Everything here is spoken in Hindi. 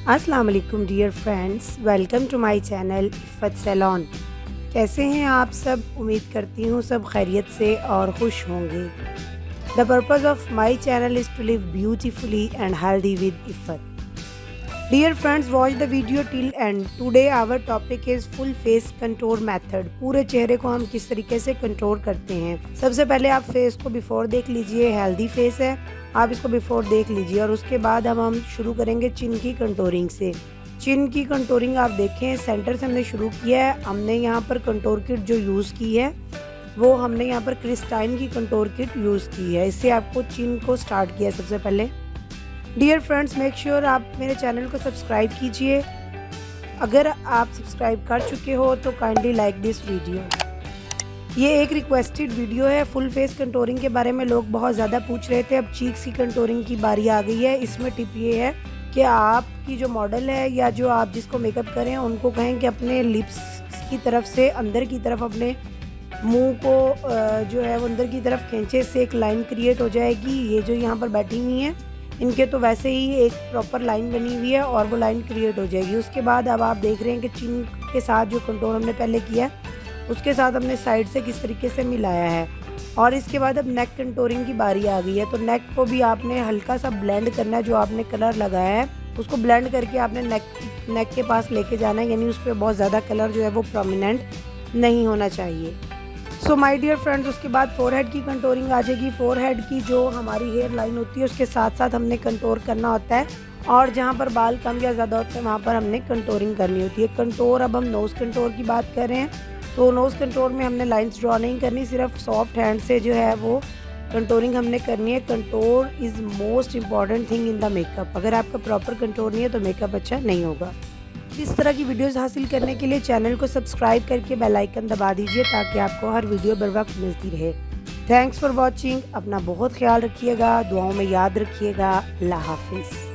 अस्सलाम वालेकुम dear friends, welcome to my channel Iffat salon. कैसे हैं आप सब? उम्मीद करती हूँ सब खैरियत से और खुश होंगे। The purpose of my channel is to live beautifully and healthy with Iffat. Dear friends, watch the video till end. Today our topic is full face contour method. पूरे चेहरे को हम किस तरीके से कंट्रोल करते हैं। सबसे पहले आप फेस को बिफोर देख लीजिए, हेल्दी फेस है, आप इसको बिफोर देख लीजिए। और उसके बाद हम शुरू करेंगे चिन की कंटूरिंग से। चिन की कंटूरिंग आप देखें, सेंटर से हमने शुरू किया है। हमने यहाँ पर कंटूर किट जो यूज़ की है वो हमने यहाँ पर क्रिस्टाइन की कंटूर किट यूज़ की है। इससे आपको चिन को स्टार्ट किया है सबसे पहले। डियर फ्रेंड्स, मेक श्योर आप मेरे चैनल को सब्सक्राइब कीजिए। अगर आप सब्सक्राइब कर चुके हो तो काइंडली लाइक दिस वीडियो। ये एक रिक्वेस्टेड वीडियो है। फुल फेस कंटूरिंग के बारे में लोग बहुत ज़्यादा पूछ रहे थे। अब चीक्स की कंटूरिंग की बारी आ गई है। इसमें टिप ये है कि आपकी जो मॉडल है या जो आप जिसको मेकअप करें उनको कहें कि अपने लिप्स की तरफ से अंदर की तरफ अपने मुंह को जो है वो अंदर की तरफ खींचे, से एक लाइन क्रिएट हो जाएगी। ये जो यहाँ पर बैठी हुई हैं इनके तो वैसे ही एक प्रॉपर लाइन बनी हुई है और वो लाइन क्रिएट हो जाएगी। उसके बाद अब आप देख रहे हैं कि चिन के साथ जो कंटूर हमने पहले किया है उसके साथ हमने साइड से किस तरीके से मिलाया है। और इसके बाद अब नेक कंटूरिंग की बारी आ गई है। तो नेक को भी आपने हल्का सा ब्लेंड करना है। जो आपने कलर लगाया है उसको ब्लेंड करके आपने नेक के पास लेके जाना है, यानी उस पर बहुत ज़्यादा कलर जो है वो प्रोमिनेंट नहीं होना चाहिए। सो माय डियर फ्रेंड्स, उसके बाद फोरहेड की कंटूरिंग आ जाएगी। फोरहेड की जो हमारी हेयर लाइन होती है उसके साथ साथ हमने कंटूर करना होता है, और जहाँ पर बाल कम या ज़्यादा होते हैं वहाँ पर हमने कंटूरिंग करनी होती है। कंटूर, अब हम नोज़ कंटूर की बात कर रहे हैं तो नोज़ कंटूर में हमने लाइंस ड्रॉ नहीं करनी, सिर्फ सॉफ्ट हैंड से जो है वो कंटूरिंग हमने करनी है। Contour is most important thing in the makeup. अगर आपका प्रॉपर कंटूर नहीं है तो मेकअप अच्छा नहीं होगा। इस तरह की वीडियोस हासिल करने के लिए चैनल को सब्सक्राइब करके बेल आइकन दबा दीजिए ताकि आपको हर वीडियो बर वक्त मिलती रहे। Thanks for watching. अपना बहुत ख्याल रखिएगा, दुआओं में याद रखिएगा। अल्लाह हाफिज़।